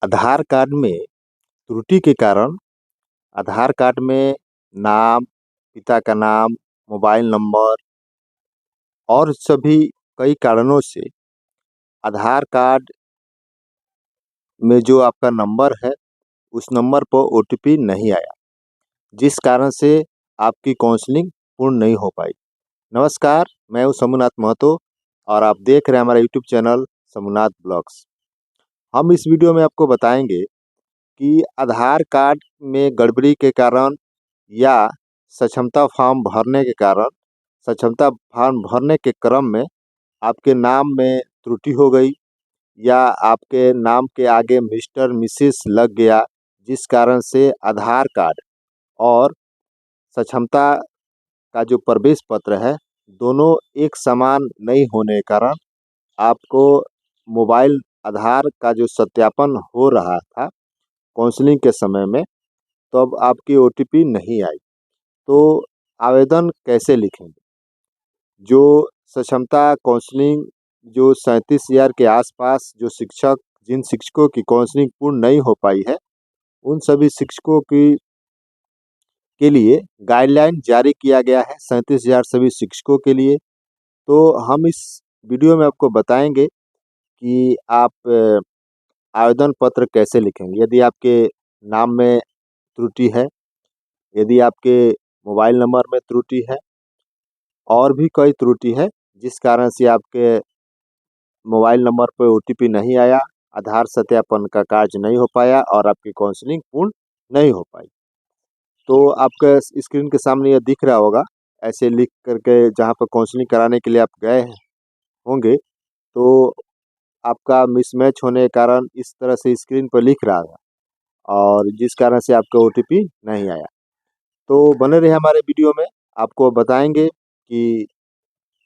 आधार card में त्रुटि के कारण आधार कार्ड में नाम, पिता का नाम, मोबाइल नंबर और सभी कई कारणों से आधार कार्ड में जो आपका नंबर है, उस नंबर पर ओटीपी नहीं आया, जिस कारण से आपकी काउंसलिंग पूर्ण नहीं हो पाई। नमस्कार, मैं हूं शंभुनाथ महतो और आप देख रहे हैं हमारा यूट्यूब चैनल शंभुनाथ ब्लॉग्स। हम इस वीडियो में आपको बताएंगे कि आधार कार्ड में गड़बड़ी के कारण या सक्षमता फॉर्म भरने के कारण सक्षमता फॉर्म भरने के क्रम में आपके नाम में त्रुटि हो गई या आपके नाम के आगे मिस्टर मिसेस लग गया, जिस कारण से आधार कार्ड और सक्षमता का जो प्रवेश पत्र है, दोनों एक समान नहीं होने के कारण आपको मोबाइल आधार का जो सत्यापन हो रहा था काउंसलिंग के समय में, तो अब आपकी ओटीपी नहीं आई। तो आवेदन कैसे लिखेंगे? जो सक्षमता काउंसलिंग जो 37,000 के आसपास जिन शिक्षकों की काउंसलिंग पूर्ण नहीं हो पाई है, उन सभी शिक्षकों की के लिए गाइडलाइन जारी किया गया है 37,000 सभी शिक्षकों के लिए। तो हम इस वीडियो में आपको बताएंगे कि आप आवेदन पत्र कैसे लिखेंगे। यदि आपके नाम में त्रुटि है, यदि आपके मोबाइल नंबर में त्रुटि है और भी कई त्रुटि है, जिस कारण से आपके मोबाइल नंबर पर ओटीपी नहीं आया, आधार सत्यापन का कार्य नहीं हो पाया और आपकी काउंसलिंग पूर्ण नहीं हो पाई। तो आपके स्क्रीन के सामने यह दिख रहा होगा, ऐसे लिख करके जहाँ पर काउंसलिंग कराने के लिए आप गए होंगे, तो आपका मिसमैच होने के कारण इस तरह से स्क्रीन पर लिख रहा था और जिस कारण से आपका ओटीपी नहीं आया। तो बने रहे हमारे वीडियो में, आपको बताएंगे कि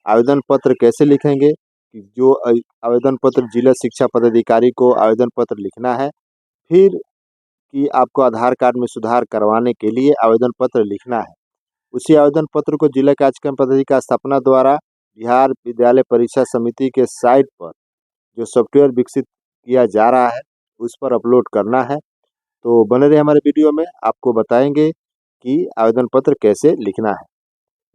आवेदन पत्र कैसे लिखेंगे, कि जो आवेदन पत्र जिला शिक्षा पदाधिकारी को आवेदन पत्र लिखना है, फिर कि आपको आधार कार्ड में सुधार करवाने के लिए आवेदन पत्र लिखना है। उसी आवेदन पत्र को जिला कार्यक्रम पदाधिकारी स्थापना द्वारा बिहार विद्यालय परीक्षा समिति के साइट पर जो सॉफ्टवेयर विकसित किया जा रहा है, उस पर अपलोड करना है। तो बने रहे हमारे वीडियो में, आपको बताएंगे कि आवेदन पत्र कैसे लिखना है।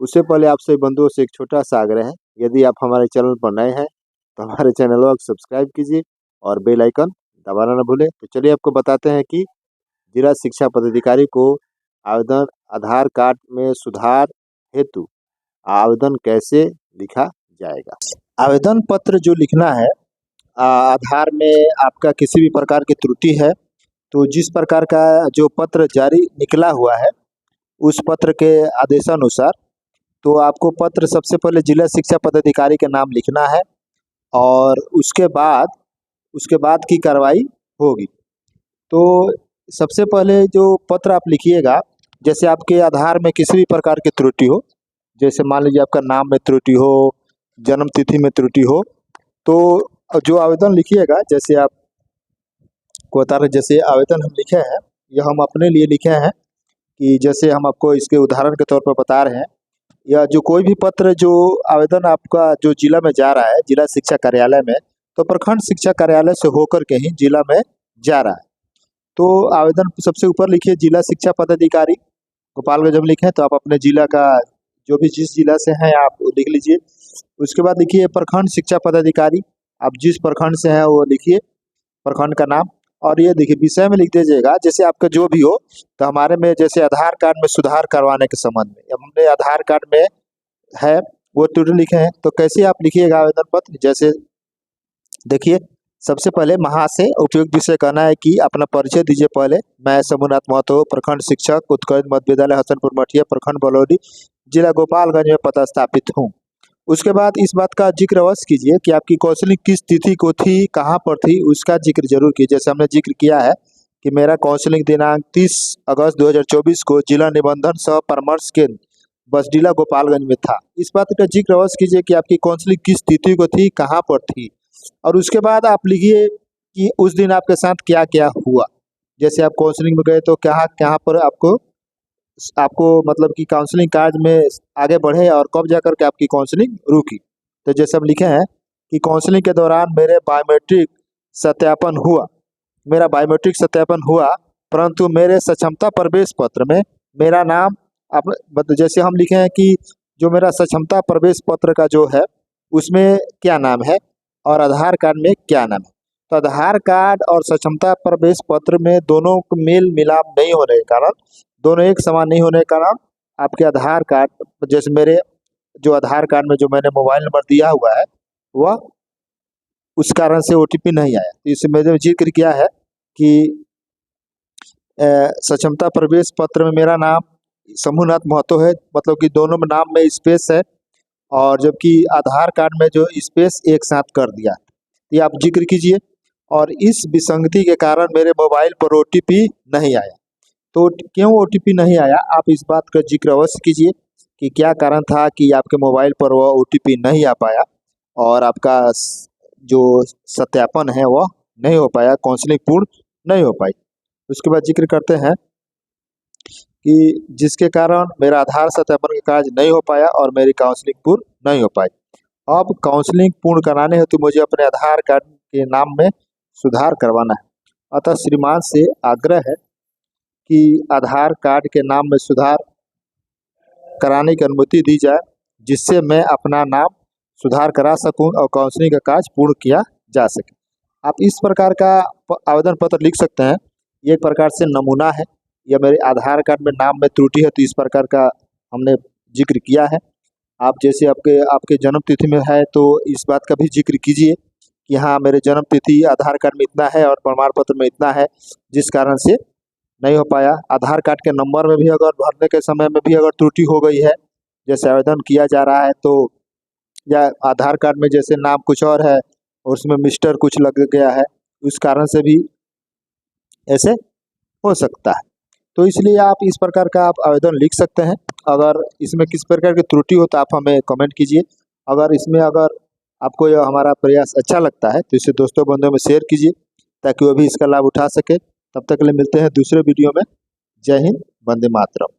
उससे पहले आपसे बंधुओं से एक छोटा सा आग्रह है, यदि आप हमारे चैनल पर नए हैं तो हमारे चैनल को सब्सक्राइब कीजिए और बेल आइकन दबाना न भूलें। तो चलिए आपको बताते हैं कि जिला शिक्षा पदाधिकारी को आवेदन आधार कार्ड में सुधार हेतु आवेदन कैसे लिखा जाएगा। आवेदन पत्र जो लिखना है, आधार में आपका किसी भी प्रकार की त्रुटि है, तो जिस प्रकार का जो पत्र जारी निकला हुआ है, उस पत्र के आदेशानुसार तो आपको पत्र सबसे पहले जिला शिक्षा पदाधिकारी के नाम लिखना है और उसके बाद की कार्रवाई होगी। तो सबसे पहले जो पत्र आप लिखिएगा, जैसे आपके आधार में किसी भी प्रकार की त्रुटि हो, जैसे मान लीजिए आपका नाम में त्रुटि हो, जन्म तिथि में त्रुटि हो, तो जो आवेदन लिखिएगा, जैसे आप को बता रहे, जैसे आवेदन हम लिखे हैं, यह हम अपने लिए लिखे हैं कि जैसे हम आपको इसके उदाहरण के तौर पर बता रहे हैं, या जो कोई भी पत्र जो आवेदन आपका जो जिला में जा रहा है, जिला शिक्षा कार्यालय में, तो प्रखंड शिक्षा कार्यालय से होकर के ही जिला में जा रहा है। तो आवेदन सबसे ऊपर लिखिए जिला शिक्षा पदाधिकारी गोपालगंज जब लिखें तो आप अपने जिला का जो भी जिस जिला से हैं आप लिख लीजिए। उसके बाद लिखिए प्रखंड शिक्षा पदाधिकारी, आप जिस प्रखंड से हैं वो लिखिए प्रखंड का नाम, और ये देखिए विषय में लिख दीजिएगा जैसे आपका जो भी हो। तो हमारे में जैसे आधार कार्ड में सुधार करवाने के संबंध में हमने आधार कार्ड में है वो त्रुटि लिखे हैं, तो कैसे आप लिखिएगा आवेदन पत्र। जैसे देखिए, सबसे पहले महा से उपयुक्त विषय कहना है कि अपना परिचय दीजिए। पहले मैं शंभुनाथ महतो, प्रखंड शिक्षक, उत्कर्ष मध्य विद्यालय हसनपुर मठिया, प्रखंड बलौदी, जिला गोपालगंज में पदस्थापित हूँ। उसके बाद इस बात का जिक्र अवश्य कीजिए कि आपकी काउंसलिंग किस तिथि को थी, कहाँ पर थी, उसका जिक्र जरूर कीजिए। जैसे हमने जिक्र किया है कि मेरा काउंसलिंग दिनांक 30 अगस्त 2024 को जिला निबंधन सह परामर्श केंद्र बसडीला गोपालगंज में था। इस बात का जिक्र अवश्य कीजिए कि आपकी काउंसलिंग किस तिथि को थी, कहाँ पर थी, और उसके बाद आप लिखिए कि उस दिन आपके साथ क्या क्या हुआ। जैसे आप काउंसलिंग में गए तो कहाँ कहाँ पर आपको मतलब कि काउंसलिंग कार्य में आगे बढ़े और कब जाकर के आपकी काउंसलिंग रुकी। तो जैसे हम लिखे हैं कि काउंसलिंग के दौरान मेरे बायोमेट्रिक सत्यापन हुआ, मेरा बायोमेट्रिक सत्यापन हुआ, परंतु मेरे सक्षमता प्रवेश पत्र में मेरा नाम मतलब जैसे हम लिखे हैं कि जो मेरा सक्षमता प्रवेश पत्र का जो है उसमें क्या नाम है और आधार कार्ड में क्या नाम है। तो आधार कार्ड और सक्षमता प्रवेश पत्र में दोनों को मेल मिलाप नहीं होने के कारण, दोनों एक समान नहीं होने के कारण आपके आधार कार्ड, जैसे मेरे जो आधार कार्ड में जो मैंने मोबाइल नंबर दिया हुआ है वह उस कारण से ओटीपी नहीं आया। तो इसमें मैंने जिक्र किया है कि सक्षमता प्रवेश पत्र में मेरा नाम शंभुनाथ महतो है, मतलब कि दोनों में नाम में स्पेस है, और जबकि आधार कार्ड में जो स्पेस एक साथ कर दिया, ये आप जिक्र कीजिए। और इस विसंगति के कारण मेरे मोबाइल पर ओटीपी नहीं आया। तो क्यों ओटीपी नहीं आया, आप इस बात का जिक्र अवश्य कीजिए कि क्या कारण था कि आपके मोबाइल पर वह ओटीपी नहीं आ पाया और आपका जो सत्यापन है वह नहीं हो पाया, काउंसलिंग पूर्ण नहीं हो पाई। उसके बाद जिक्र करते हैं कि जिसके कारण मेरा आधार सत्यापन का कार्य नहीं हो पाया और मेरी काउंसलिंग पूर्ण नहीं हो पाई। अब काउंसलिंग पूर्ण कराने हेतु तो मुझे अपने आधार कार्ड के नाम में सुधार करवाना है। अतः श्रीमान से आग्रह है कि आधार कार्ड के नाम में सुधार कराने की अनुमति दी जाए, जिससे मैं अपना नाम सुधार करा सकूं और काउंसलिंग का कार्य पूर्ण किया जा सके। आप इस प्रकार का आवेदन पत्र लिख सकते हैं। ये एक प्रकार से नमूना है, या मेरे आधार कार्ड में नाम में त्रुटि है तो इस प्रकार का हमने जिक्र किया है। आप जैसे आपके जन्म तिथि में है तो इस बात का भी जिक्र कीजिए कि हाँ मेरे जन्म तिथि आधार कार्ड में इतना है और प्रमाण पत्र में इतना है, जिस कारण से नहीं हो पाया। आधार कार्ड के नंबर में भी अगर भरने के समय में भी अगर त्रुटि हो गई है, जैसे आवेदन किया जा रहा है तो, या आधार कार्ड में जैसे नाम कुछ और है और उसमें मिस्टर कुछ लग गया है, उस कारण से भी ऐसे हो सकता है। तो इसलिए आप इस प्रकार का आप आवेदन लिख सकते हैं। अगर इसमें किस प्रकार की त्रुटि हो तो आप हमें कमेंट कीजिए। अगर आपको यह हमारा प्रयास अच्छा लगता है तो इसे दोस्तों बंधुओं में शेयर कीजिए ताकि वो भी इसका लाभ उठा सके। तब तक के लिए मिलते हैं दूसरे वीडियो में। जय हिंद, वंदे मातरम।